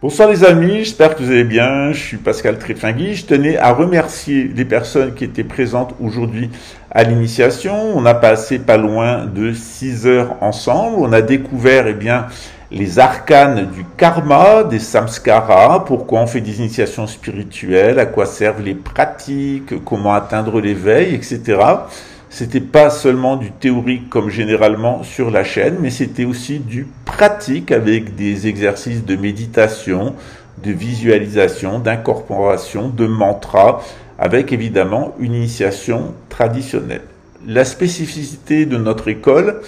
Bonsoir les amis, j'espère que vous allez bien. Je suis Pascal Tréfingui. Je tenais à remercier les personnes qui étaient présentes aujourd'hui à l'initiation. On a passé pas loin de 6 heures ensemble. On a découvert les arcanes du karma, des samskaras, pourquoi on fait des initiations spirituelles, à quoi servent les pratiques, comment atteindre l'éveil, etc. C'était pas seulement du théorique comme généralement sur la chaîne, mais c'était aussi du pratique avec des exercices de méditation, de visualisation, d'incorporation, de mantra, avec évidemment une initiation traditionnelle. La spécificité de notre école,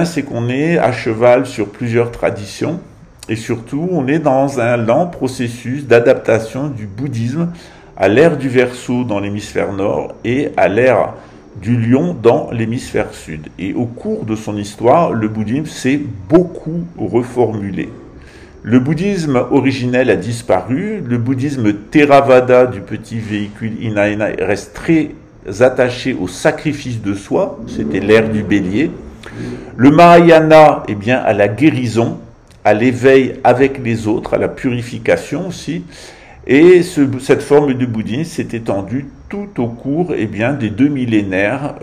c'est qu'on est à cheval sur plusieurs traditions et surtout on est dans un lent processus d'adaptation du bouddhisme à l'ère du Verseau dans l'hémisphère nord et à l'ère du lion dans l'hémisphère sud. Et au cours de son histoire, le bouddhisme s'est beaucoup reformulé. Le bouddhisme originel a disparu, le bouddhisme Theravada du petit véhicule Hinayana reste très attaché au sacrifice de soi, c'était l'ère du bélier. Le Mahayana, à la guérison, à l'éveil avec les autres, à la purification aussi. Et cette forme de bouddhisme s'est étendue tout au cours des deux millénaires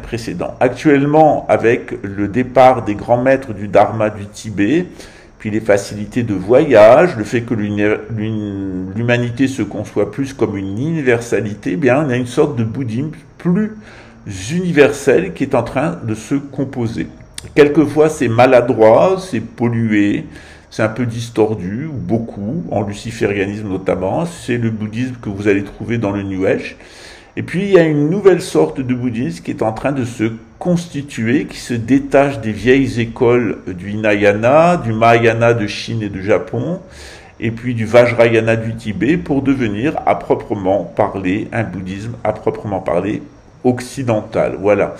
précédents. Actuellement, avec le départ des grands maîtres du Dharma du Tibet, puis les facilités de voyage, le fait que l'humanité se conçoit plus comme une universalité, on a une sorte de bouddhisme plus universel qui est en train de se composer. Quelquefois, c'est maladroit, c'est pollué, c'est un peu distordu, ou beaucoup, en luciférianisme notamment. C'est le bouddhisme que vous allez trouver dans le New Age. Et puis, il y a une nouvelle sorte de bouddhisme qui est en train de se constituer, qui se détache des vieilles écoles du Hinayana, du Mahayana de Chine et de Japon, et puis du Vajrayana du Tibet, pour devenir, à proprement parler, un bouddhisme à proprement parler occidental. Voilà.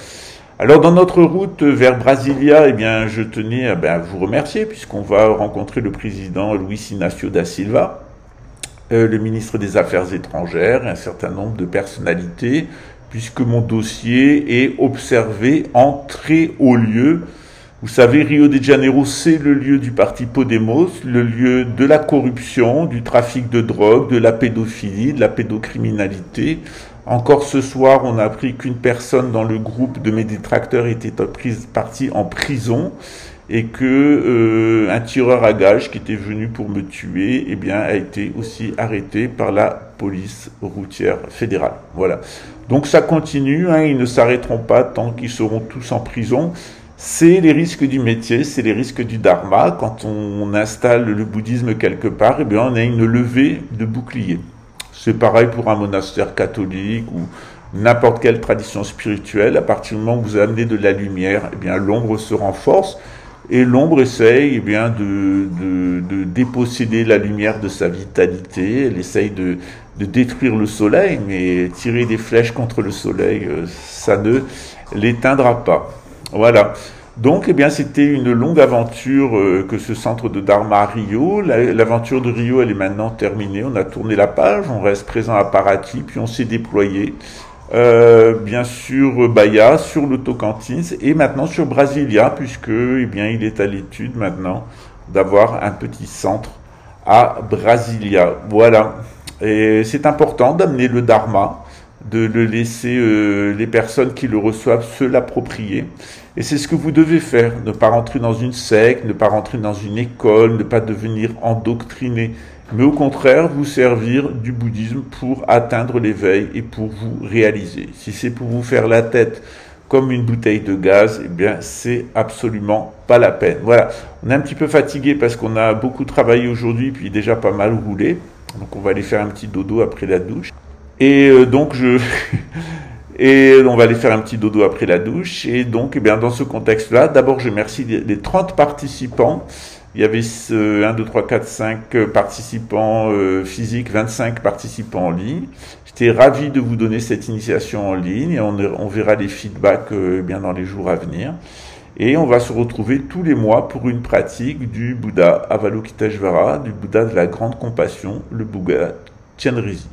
Alors dans notre route vers Brasilia, je tenais à vous remercier puisqu'on va rencontrer le président Luiz Inácio da Silva, le ministre des Affaires étrangères, un certain nombre de personnalités, puisque mon dossier est observé en très haut lieu. Vous savez, Rio de Janeiro, c'est le lieu du parti Podemos, le lieu de la corruption, du trafic de drogue, de la pédophilie, de la pédocriminalité. Encore ce soir, on a appris qu'une personne dans le groupe de mes détracteurs était partie en prison et que un tireur à gages qui était venu pour me tuer, a été aussi arrêté par la police routière fédérale. Voilà. Donc ça continue, ils ne s'arrêteront pas tant qu'ils seront tous en prison. C'est les risques du métier, c'est les risques du dharma. Quand on installe le bouddhisme quelque part, on a une levée de bouclier. C'est pareil pour un monastère catholique ou n'importe quelle tradition spirituelle. À partir du moment où vous amenez de la lumière, l'ombre se renforce et l'ombre essaye de déposséder la lumière de sa vitalité. Elle essaye de détruire le soleil, mais tirer des flèches contre le soleil, ça ne l'éteindra pas. Voilà. Donc, c'était une longue aventure que ce centre de Dharma à Rio. L'aventure de Rio, elle est maintenant terminée. On a tourné la page, on reste présent à Paraty, puis on s'est déployé, sur Bahia, sur le Tocantins et maintenant sur Brasilia, puisque, il est à l'étude maintenant d'avoir un petit centre à Brasilia. Voilà. Et c'est important d'amener le Dharma, de le laisser les personnes qui le reçoivent se l'approprier. Et c'est ce que vous devez faire, ne pas rentrer dans une secte, ne pas rentrer dans une école, ne pas devenir endoctriné, mais au contraire vous servir du bouddhisme pour atteindre l'éveil et pour vous réaliser. Si c'est pour vous faire la tête comme une bouteille de gaz, c'est absolument pas la peine. Voilà, on est un petit peu fatigué parce qu'on a beaucoup travaillé aujourd'hui, puis déjà pas mal roulé, donc on va aller faire un petit dodo après la douche. Et donc et on va aller faire un petit dodo après la douche. Et donc, dans ce contexte-là, d'abord, je remercie les 30 participants. Il y avait 1, 2, 3, 4, 5 participants physiques, 25 participants en ligne. J'étais ravi de vous donner cette initiation en ligne et on verra les feedbacks dans les jours à venir. Et on va se retrouver tous les mois pour une pratique du Bouddha Avalokiteshvara, du Bouddha de la grande compassion, le Bouddha Tianrizi.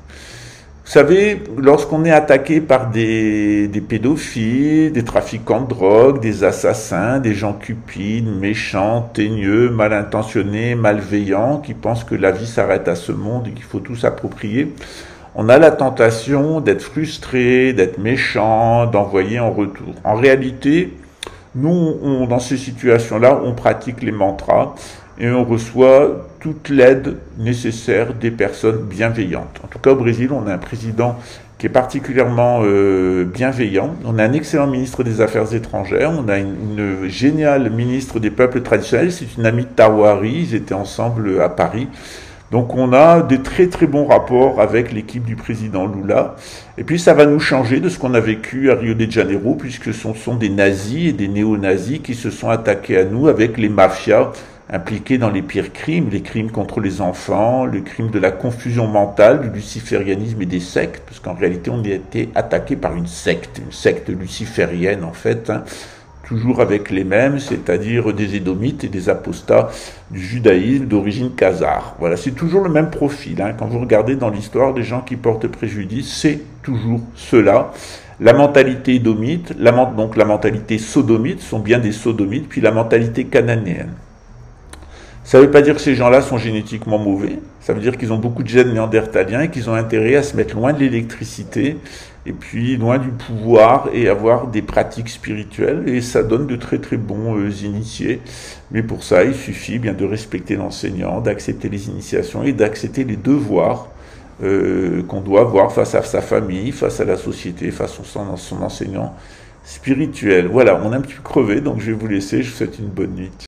Vous savez, lorsqu'on est attaqué par des pédophiles, des trafiquants de drogue, des assassins, des gens cupides, méchants, teigneux, mal intentionnés, malveillants, qui pensent que la vie s'arrête à ce monde et qu'il faut tout s'approprier, on a la tentation d'être frustré, d'être méchant, d'envoyer en retour. En réalité, nous, dans ces situations-là, on pratique les mantras et on reçoit toute l'aide nécessaire des personnes bienveillantes. En tout cas, au Brésil, on a un président qui est particulièrement bienveillant. On a un excellent ministre des Affaires étrangères. On a une géniale ministre des peuples traditionnels. C'est une amie de Tawari. Ils étaient ensemble à Paris. Donc on a des très très bons rapports avec l'équipe du président Lula. Et puis ça va nous changer de ce qu'on a vécu à Rio de Janeiro, puisque ce sont des nazis et des néo-nazis qui se sont attaqués à nous avec les mafias impliqués dans les pires crimes, les crimes contre les enfants, le crime de la confusion mentale, du luciférianisme et des sectes, parce qu'en réalité on a été attaqué par une secte luciférienne en fait, toujours avec les mêmes, c'est-à-dire des édomites et des apostats du judaïsme d'origine khazare. Voilà, c'est toujours le même profil. Quand vous regardez dans l'histoire des gens qui portent préjudice, c'est toujours cela. La mentalité édomite, donc la mentalité sodomite, sont bien des sodomites, puis la mentalité cananéenne. Ça ne veut pas dire que ces gens-là sont génétiquement mauvais, ça veut dire qu'ils ont beaucoup de gènes néandertaliens et qu'ils ont intérêt à se mettre loin de l'électricité et puis loin du pouvoir et avoir des pratiques spirituelles, et ça donne de très très bons initiés. Mais pour ça, il suffit bien de respecter l'enseignant, d'accepter les initiations et d'accepter les devoirs qu'on doit avoir face à sa famille, face à la société, face à son enseignant spirituel. Voilà, on est un petit peu crevé, donc je vais vous laisser, je vous souhaite une bonne nuit.